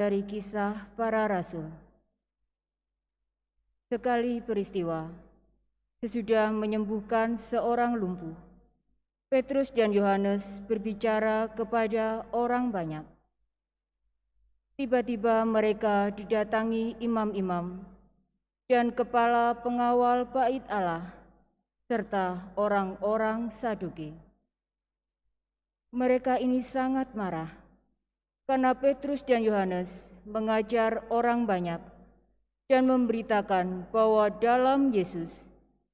Dari Kisah Para Rasul. Sekali peristiwa, sesudah menyembuhkan seorang lumpuh, Petrus dan Yohanes berbicara kepada orang banyak. Tiba-tiba mereka didatangi imam-imam dan kepala pengawal bait Allah, serta orang-orang Saduki. Mereka ini sangat marah karena Petrus dan Yohanes mengajar orang banyak dan memberitakan bahwa dalam Yesus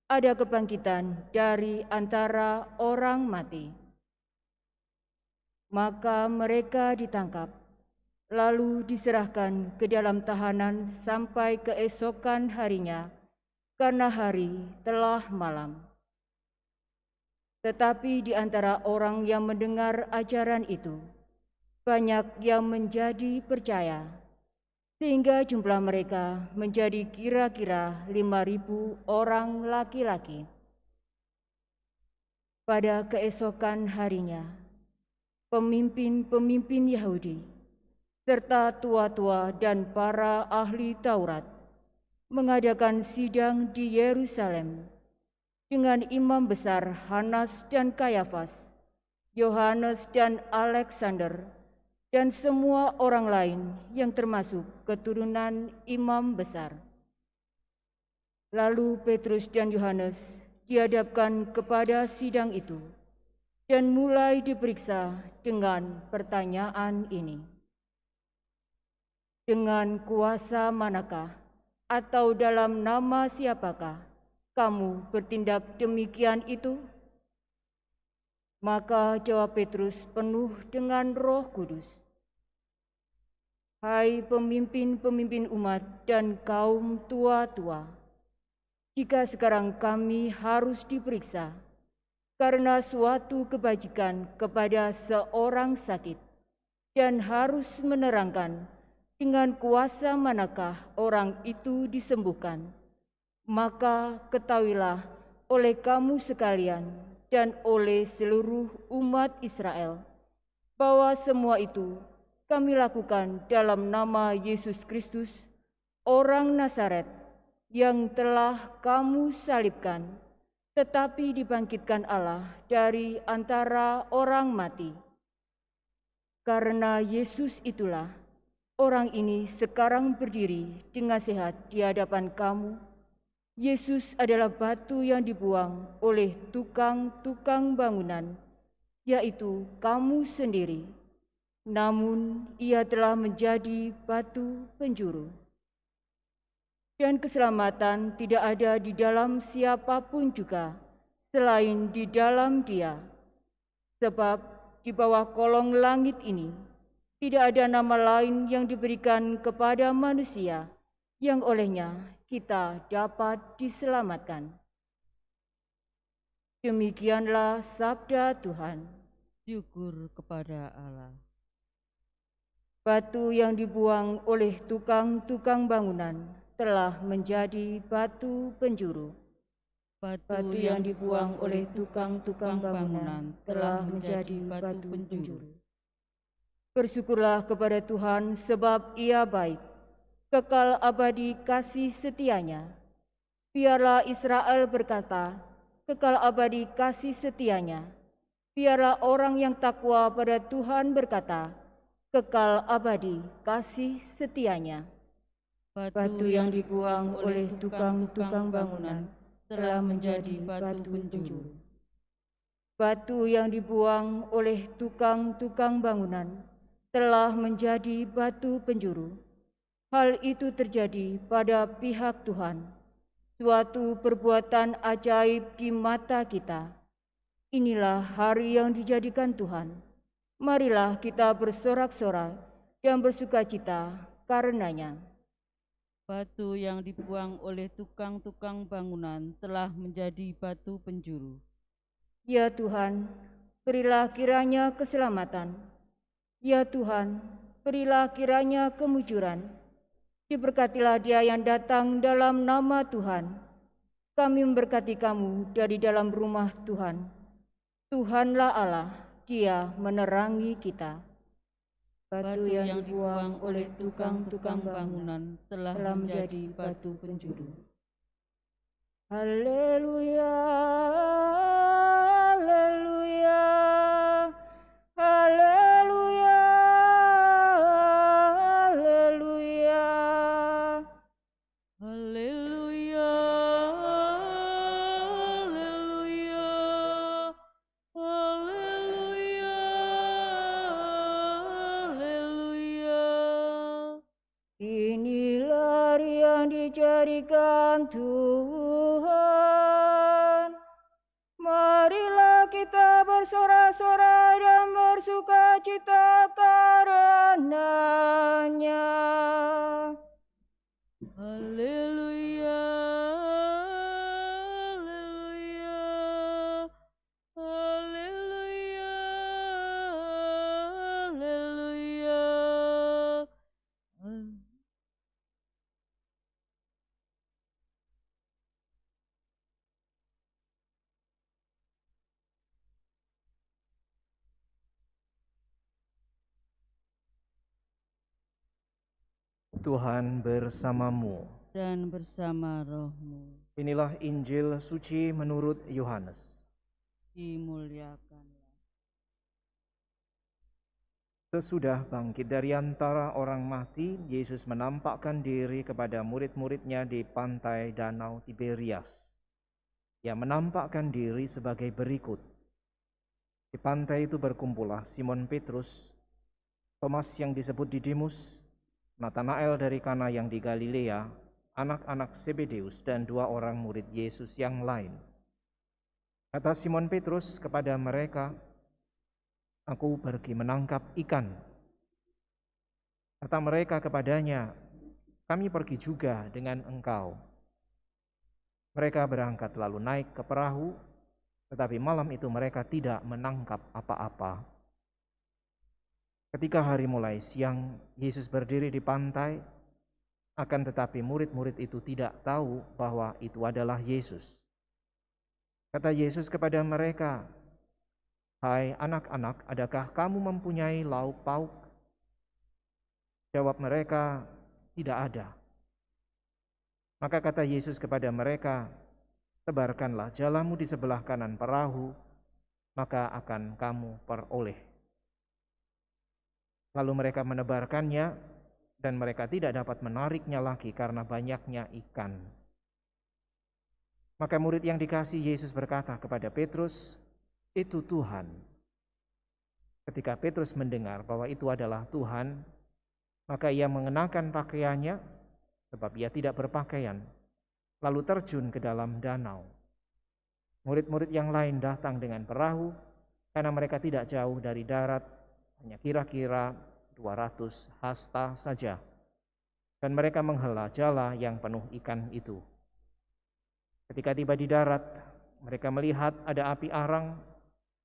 ada kebangkitan dari antara orang mati. Maka mereka ditangkap, lalu diserahkan ke dalam tahanan sampai keesokan harinya, karena hari telah malam. Tetapi di antara orang yang mendengar ajaran itu, banyak yang menjadi percaya, sehingga jumlah mereka menjadi kira-kira 5.000 orang laki-laki. Pada keesokan harinya, pemimpin-pemimpin Yahudi, serta tua-tua dan para ahli Taurat, mengadakan sidang di Yerusalem dengan imam besar Hanas dan Kayafas, Yohanes dan Alexander, dan semua orang lain yang termasuk keturunan imam besar. Lalu Petrus dan Yohanes dihadapkan kepada sidang itu dan mulai diperiksa dengan pertanyaan ini. Dengan kuasa manakah atau dalam nama siapakah kamu bertindak demikian itu? Maka jawab Petrus penuh dengan Roh Kudus, "Hai pemimpin-pemimpin umat dan kaum tua-tua, jika sekarang kami harus diperiksa karena suatu kebajikan kepada seorang sakit dan harus menerangkan dengan kuasa manakah orang itu disembuhkan, maka ketahuilah oleh kamu sekalian dan oleh seluruh umat Israel bahwa semua itu kami lakukan dalam nama Yesus Kristus, orang Nazaret, yang telah kamu salibkan, tetapi dibangkitkan Allah dari antara orang mati. Karena Yesus itulah orang ini sekarang berdiri dengan sehat di hadapan kamu. Yesus adalah batu yang dibuang oleh tukang-tukang bangunan, yaitu kamu sendiri. Namun ia telah menjadi batu penjuru. Dan keselamatan tidak ada di dalam siapapun juga selain di dalam Dia. Sebab di bawah kolong langit ini tidak ada nama lain yang diberikan kepada manusia yang olehnya kita dapat diselamatkan." Demikianlah sabda Tuhan. Syukur kepada Allah. Batu yang dibuang oleh tukang-tukang bangunan telah menjadi batu penjuru. Batu yang dibuang oleh tukang-tukang bangunan telah menjadi batu penjuru. Bersyukurlah kepada Tuhan sebab Ia baik, kekal abadi kasih setianya. Biarlah Israel berkata, kekal abadi kasih setianya. Biarlah orang yang takwa pada Tuhan berkata, kekal abadi kasih setianya. Batu yang dibuang oleh tukang-tukang bangunan telah menjadi batu penjuru. Batu yang dibuang oleh tukang-tukang bangunan telah menjadi batu penjuru. Hal itu terjadi pada pihak Tuhan, suatu perbuatan ajaib di mata kita. Inilah hari yang dijadikan Tuhan. Marilah kita bersorak-sorai dan bersukacita karenanya. Batu yang dibuang oleh tukang-tukang bangunan telah menjadi batu penjuru. Ya Tuhan, berilah kiranya keselamatan. Ya Tuhan, berilah kiranya kemujuran. Diberkatilah Dia yang datang dalam nama Tuhan. Kami memberkati kamu dari dalam rumah Tuhan. Tuhanlah Allah, Dia menerangi kita. Batu yang dibuang oleh tukang-tukang bangunan telah menjadi batu penjuru. Haleluya, haleluya, haleluya, haleluya. Haleluya, haleluya, haleluya, haleluya. Inilah yang dijadikan Tuhan. Marilah kita bersorak-sorai dan bersuka cita karenanya. Haleluya, haleluya, haleluya, haleluya. Tuhan bersamamu. Dan bersama rohmu. Inilah Injil suci menurut Yohanes. Dimuliakanlah. Sesudah bangkit dari antara orang mati, Yesus menampakkan diri kepada murid-muridnya di pantai Danau Tiberias. Ia menampakkan diri sebagai berikut. Di pantai itu berkumpullah Simon Petrus, Thomas yang disebut Didimus, Natanael dari Kana yang di Galilea, anak-anak Zebedeus, dan 2 orang murid Yesus yang lain. Kata Simon Petrus kepada mereka, "Aku pergi menangkap ikan." Kata mereka kepadanya, "Kami pergi juga dengan engkau." Mereka berangkat lalu naik ke perahu, tetapi malam itu mereka tidak menangkap apa-apa. Ketika hari mulai siang, Yesus berdiri di pantai, akan tetapi murid-murid itu tidak tahu bahwa itu adalah Yesus. Kata Yesus kepada mereka, "Hai anak-anak, adakah kamu mempunyai lauk pauk?" Jawab mereka, "Tidak ada." Maka kata Yesus kepada mereka, "Tebarkanlah jalamu di sebelah kanan perahu, maka akan kamu peroleh." Lalu mereka menebarkannya, dan mereka tidak dapat menariknya lagi karena banyaknya ikan. Maka murid yang dikasihi Yesus berkata kepada Petrus, "Itu Tuhan." Ketika Petrus mendengar bahwa itu adalah Tuhan, maka ia mengenakan pakaiannya, sebab ia tidak berpakaian, lalu terjun ke dalam danau. Murid-murid yang lain datang dengan perahu, karena mereka tidak jauh dari darat, hanya kira-kira 200 hasta saja. Dan mereka menghela jala yang penuh ikan itu. Ketika tiba di darat, mereka melihat ada api arang,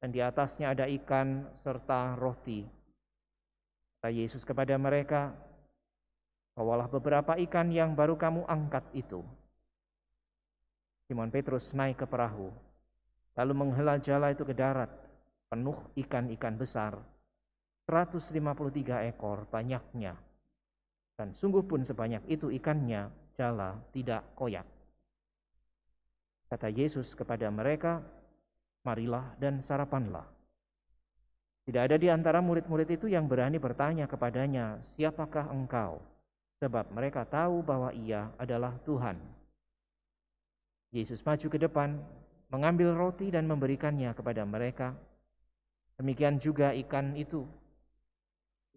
dan di atasnya ada ikan serta roti. Kata Yesus kepada mereka, "Bawalah beberapa ikan yang baru kamu angkat itu." Simon Petrus naik ke perahu, lalu menghela jala itu ke darat, penuh ikan-ikan besar, 153 ekor banyaknya. Dan sungguh pun sebanyak itu ikannya, jala tidak koyak. Kata Yesus kepada mereka, "Marilah dan sarapanlah." Tidak ada di antara murid-murid itu yang berani bertanya kepadanya, "Siapakah engkau?" Sebab mereka tahu bahwa ia adalah Tuhan. Yesus maju ke depan, mengambil roti dan memberikannya kepada mereka. Demikian juga ikan itu.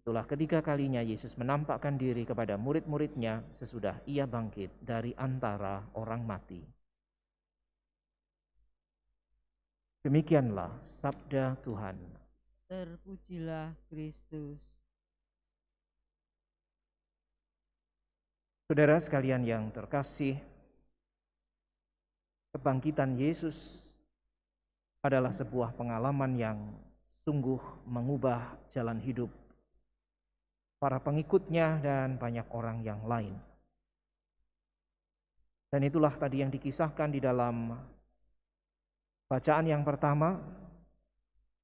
Itulah ketiga kalinya Yesus menampakkan diri kepada murid-muridnya sesudah ia bangkit dari antara orang mati. Demikianlah sabda Tuhan. Terpujilah Kristus. Saudara sekalian yang terkasih, kebangkitan Yesus adalah sebuah pengalaman yang sungguh mengubah jalan hidup para pengikutnya dan banyak orang yang lain. Dan itulah tadi yang dikisahkan di dalam bacaan yang pertama,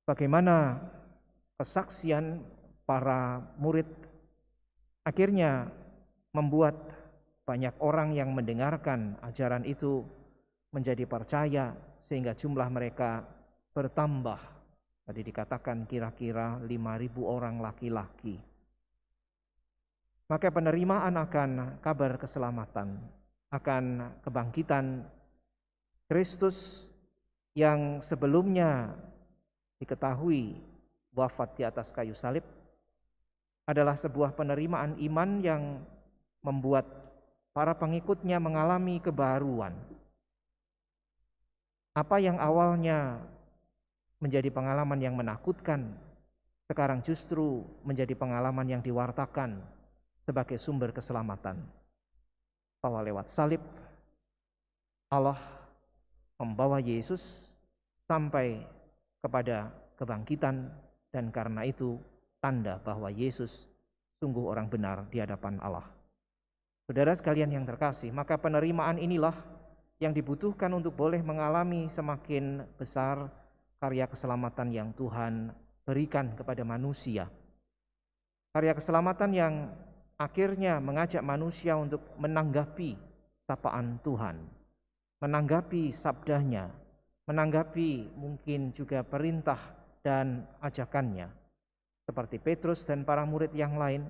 bagaimana kesaksian para murid akhirnya membuat banyak orang yang mendengarkan ajaran itu menjadi percaya, sehingga jumlah mereka bertambah. Tadi dikatakan kira-kira 5.000 orang laki-laki. Maka penerimaan akan kabar keselamatan, akan kebangkitan Kristus yang sebelumnya diketahui wafat di atas kayu salib adalah sebuah penerimaan iman yang membuat para pengikutnya mengalami kebaruan. Apa yang awalnya menjadi pengalaman yang menakutkan, sekarang justru menjadi pengalaman yang diwartakan sebagai sumber keselamatan. Bahwa lewat salib, Allah membawa Yesus sampai kepada kebangkitan, dan karena itu tanda bahwa Yesus sungguh orang benar di hadapan Allah. Saudara sekalian yang terkasih, maka penerimaan inilah yang dibutuhkan untuk boleh mengalami semakin besar karya keselamatan yang Tuhan berikan kepada manusia. Karya keselamatan yang akhirnya mengajak manusia untuk menanggapi sapaan Tuhan, menanggapi sabdanya, menanggapi mungkin juga perintah dan ajakannya. Seperti Petrus dan para murid yang lain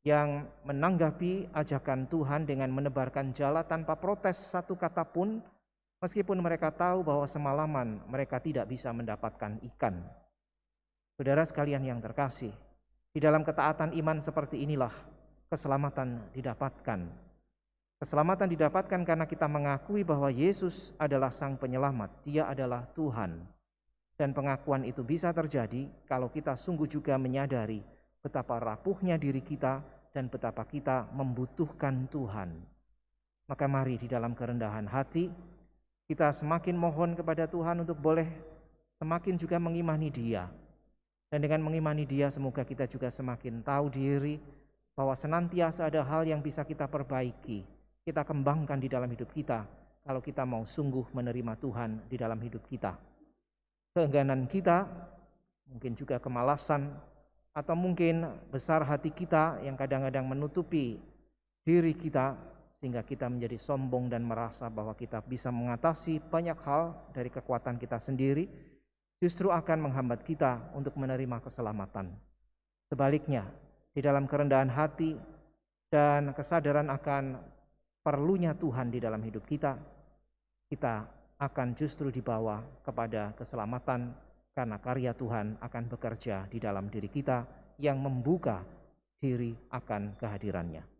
yang menanggapi ajakan Tuhan dengan menebarkan jala tanpa protes satu kata pun, meskipun mereka tahu bahwa semalaman mereka tidak bisa mendapatkan ikan. Saudara sekalian yang terkasih, di dalam ketaatan iman seperti inilah keselamatan didapatkan. Keselamatan didapatkan karena kita mengakui bahwa Yesus adalah Sang Penyelamat, Dia adalah Tuhan. Dan pengakuan itu bisa terjadi kalau kita sungguh juga menyadari betapa rapuhnya diri kita dan betapa kita membutuhkan Tuhan. Maka mari di dalam kerendahan hati kita semakin mohon kepada Tuhan untuk boleh semakin juga mengimani Dia. Dan dengan mengimani Dia semoga kita juga semakin tahu diri bahwa senantiasa ada hal yang bisa kita perbaiki, kita kembangkan di dalam hidup kita kalau kita mau sungguh menerima Tuhan di dalam hidup kita. Keengganan kita, mungkin juga kemalasan, atau mungkin besar hati kita yang kadang-kadang menutupi diri kita sehingga kita menjadi sombong dan merasa bahwa kita bisa mengatasi banyak hal dari kekuatan kita sendiri, justru akan menghambat kita untuk menerima keselamatan. Sebaliknya, di dalam kerendahan hati dan kesadaran akan perlunya Tuhan di dalam hidup kita, kita akan justru dibawa kepada keselamatan karena karya Tuhan akan bekerja di dalam diri kita yang membuka diri akan kehadirannya.